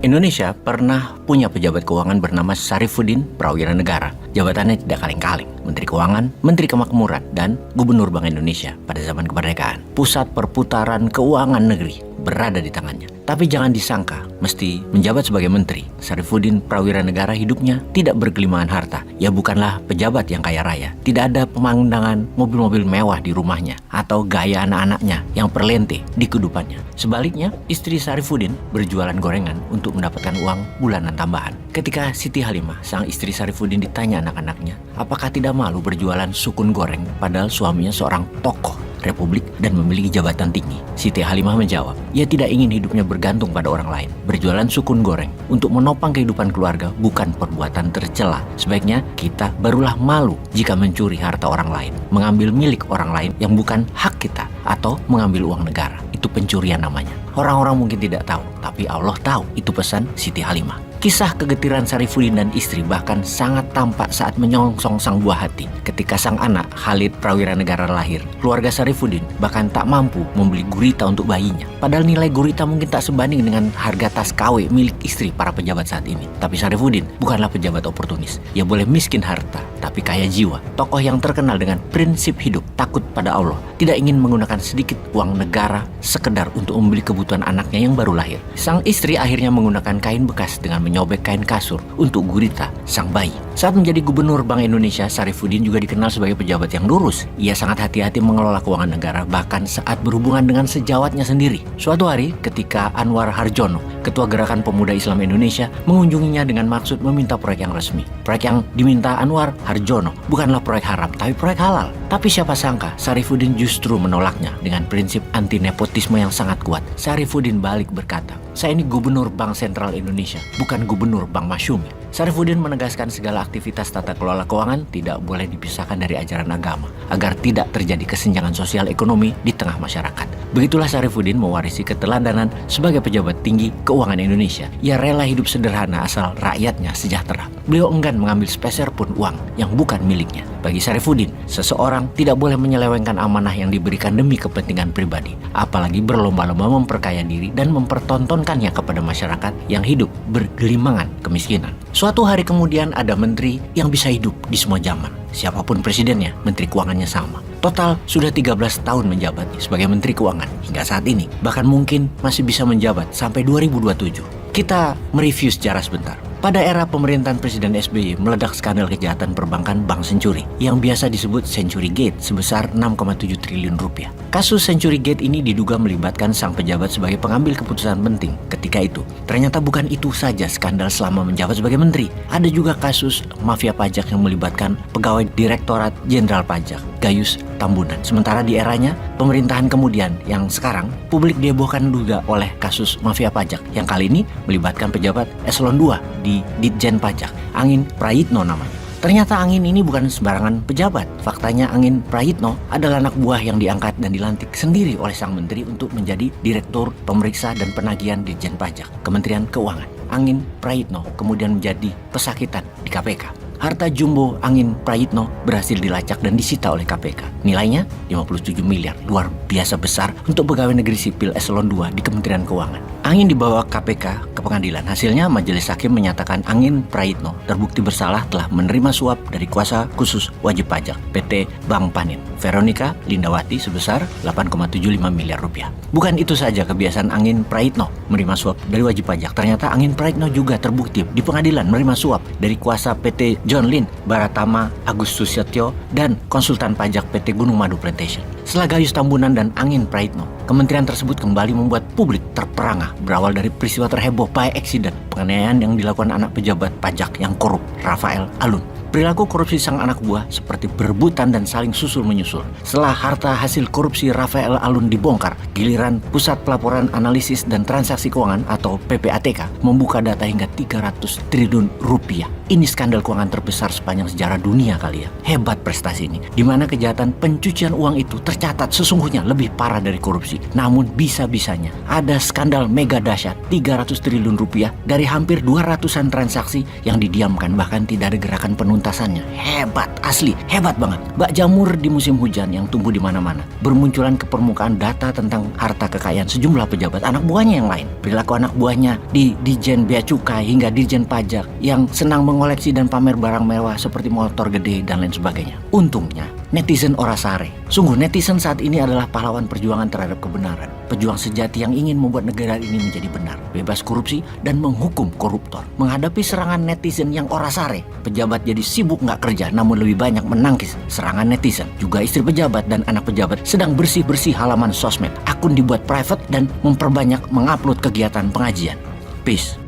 Indonesia pernah punya pejabat keuangan bernama Syarifuddin Prawira Negara. Jabatannya tidak kaleng-kaleng, Menteri Keuangan, Menteri Kemakmuran, dan Gubernur Bank Indonesia pada zaman kemerdekaan. Pusat perputaran keuangan negeri berada di tangannya. Tapi jangan disangka, mesti menjabat sebagai menteri. Syarifuddin Prawira Negara hidupnya tidak bergelimangan harta. Ia bukanlah pejabat yang kaya raya. Tidak ada pemandangan mobil-mobil mewah di rumahnya atau gaya anak-anaknya yang perlente di kehidupannya. Sebaliknya, istri Syarifuddin berjualan gorengan untuk mendapatkan uang bulanan tambahan. Ketika Siti Halimah, sang istri Syarifuddin, ditanya anak-anaknya, apakah tidak malu berjualan sukun goreng padahal suaminya seorang tokoh Republik dan memiliki jabatan tinggi? Siti Halimah menjawab, ia tidak ingin hidupnya bergantung pada orang lain. Berjualan sukun goreng untuk menopang kehidupan keluarga bukan perbuatan tercela. Sebaiknya kita barulah malu jika mencuri harta orang lain, mengambil milik orang lain yang bukan hak kita, atau mengambil uang negara. Itu pencurian namanya. Orang-orang mungkin tidak tahu, tapi Allah tahu. Itu pesan Siti Halimah. Kisah kegetiran Syarifuddin dan istri bahkan sangat tampak saat menyongsong sang buah hati. Ketika sang anak Khalid Prawira Negara lahir, keluarga Syarifuddin bahkan tak mampu membeli gurita untuk bayinya. Padahal nilai gurita mungkin tak sebanding dengan harga tas KW milik istri para pejabat saat ini. Tapi Syarifuddin bukanlah pejabat oportunis. Ia boleh miskin harta, tapi kaya jiwa. Tokoh yang terkenal dengan prinsip hidup, takut pada Allah, tidak ingin menggunakan sedikit uang negara sekedar untuk membeli kebutuhan anaknya yang baru lahir. Sang istri akhirnya menggunakan kain bekas dengan menyobek kain kasur untuk gurita sang bayi. Saat menjadi Gubernur Bank Indonesia, Syarifuddin juga dikenal sebagai pejabat yang lurus. Ia sangat hati-hati mengelola keuangan negara, bahkan saat berhubungan dengan sejawatnya sendiri. Suatu hari, ketika Anwar Harjono, Ketua Gerakan Pemuda Islam Indonesia, mengunjunginya dengan maksud meminta proyek yang resmi. Proyek yang diminta Anwar Harjono bukanlah proyek haram, tapi proyek halal. Tapi siapa sangka, Syarifuddin justru menolaknya dengan prinsip anti nepotisme yang sangat kuat. Syarifuddin balik berkata, saya ini Gubernur Bank Sentral Indonesia, bukan Gubernur Bank Masyumi. Syarifuddin menegaskan segala aktivitas tata kelola keuangan tidak boleh dipisahkan dari ajaran agama, agar tidak terjadi kesenjangan sosial ekonomi di tengah masyarakat. Begitulah Syarifuddin mewarisi keteladanan sebagai pejabat tinggi keuangan Indonesia. Ia rela hidup sederhana asal rakyatnya sejahtera. Beliau enggan mengambil sepeser pun uang yang bukan miliknya. Bagi Syarifuddin, seseorang tidak boleh menyelewengkan amanah yang diberikan demi kepentingan pribadi, apalagi berlomba-lomba memperkaya diri dan mempertontonkannya kepada masyarakat yang hidup bergelimangan kemiskinan. Suatu hari kemudian ada menteri yang bisa hidup di semua zaman. Siapapun presidennya, menteri keuangannya sama. Total sudah 13 tahun menjabat sebagai menteri keuangan hingga saat ini. Bahkan mungkin masih bisa menjabat sampai 2027. Kita mereview sejarah sebentar. Pada era pemerintahan Presiden SBY meledak skandal kejahatan perbankan Bank Senturi yang biasa disebut Century Gate sebesar 6,7 triliun rupiah. Kasus Century Gate ini diduga melibatkan sang pejabat sebagai pengambil keputusan penting ketika itu. Ternyata bukan itu saja skandal selama menjabat sebagai menteri. Ada juga kasus mafia pajak yang melibatkan pegawai Direktorat Jenderal Pajak Gayus Tambunan. Sementara di eranya pemerintahan kemudian yang sekarang, publik dihebohkan juga oleh kasus mafia pajak yang kali ini melibatkan pejabat eselon 2 di Ditjen Pajak, Angin Prayitno namanya. Ternyata Angin ini bukan sembarangan pejabat. Faktanya Angin Prayitno adalah anak buah yang diangkat dan dilantik sendiri oleh sang menteri untuk menjadi Direktur Pemeriksa dan Penagihan Ditjen Pajak, Kementerian Keuangan. Angin Prayitno kemudian menjadi pesakitan di KPK. Harta jumbo Angin Prayitno berhasil dilacak dan disita oleh KPK. Nilainya 57 miliar, luar biasa besar untuk pegawai negeri sipil eselon 2 di Kementerian Keuangan. Angin dibawa KPK ke pengadilan. Hasilnya majelis hakim menyatakan Angin Prayitno terbukti bersalah telah menerima suap dari kuasa khusus wajib pajak PT Bank Panin, Veronica Lindawati sebesar 8,75 miliar rupiah. Bukan itu saja kebiasaan Angin Prayitno menerima suap dari wajib pajak. Ternyata Angin Prayitno juga terbukti di pengadilan menerima suap dari kuasa PT John Lynn Baratama Agustus Setio dan konsultan pajak PT Gunung Madu Plantation. Setelah Gayus Tambunan dan Angin Prayitno, kementerian tersebut kembali membuat publik terperangah berawal dari peristiwa terheboh by accident penganiayaan yang dilakukan anak pejabat pajak yang korup, Rafael Alun. Perilaku korupsi sang anak buah seperti berebutan dan saling susul menyusul. Setelah harta hasil korupsi Rafael Alun dibongkar, giliran Pusat Pelaporan Analisis dan Transaksi Keuangan atau PPATK membuka data hingga 300 triliun rupiah. Ini skandal keuangan terbesar sepanjang sejarah dunia kali ya. Hebat prestasi ini. Di mana kejahatan pencucian uang itu tercatat sesungguhnya lebih parah dari korupsi. Namun bisa-bisanya ada skandal mega dahsyat 300 triliun rupiah dari hampir 200-an transaksi yang didiamkan, bahkan tidak ada gerakan penuntasannya. Hebat, asli, hebat banget. Bak jamur di musim hujan yang tumbuh di mana-mana. Bermunculan ke permukaan data tentang harta kekayaan sejumlah pejabat anak buahnya yang lain. Perilaku anak buahnya di Dijen Bea Cukai hingga Dijen Pajak yang senang mengoleksi dan pamer barang mewah seperti motor gede dan lain sebagainya. Untungnya netizen ora sare. Sungguh netizen saat ini adalah pahlawan perjuangan terhadap kebenaran. Pejuang sejati yang ingin membuat negara ini menjadi benar, bebas korupsi dan menghukum koruptor. Menghadapi serangan netizen yang ora sare, pejabat jadi sibuk nggak kerja namun lebih banyak menangkis serangan netizen. Juga istri pejabat dan anak pejabat sedang bersih-bersih halaman sosmed. Akun dibuat private dan memperbanyak mengupload kegiatan pengajian. Peace.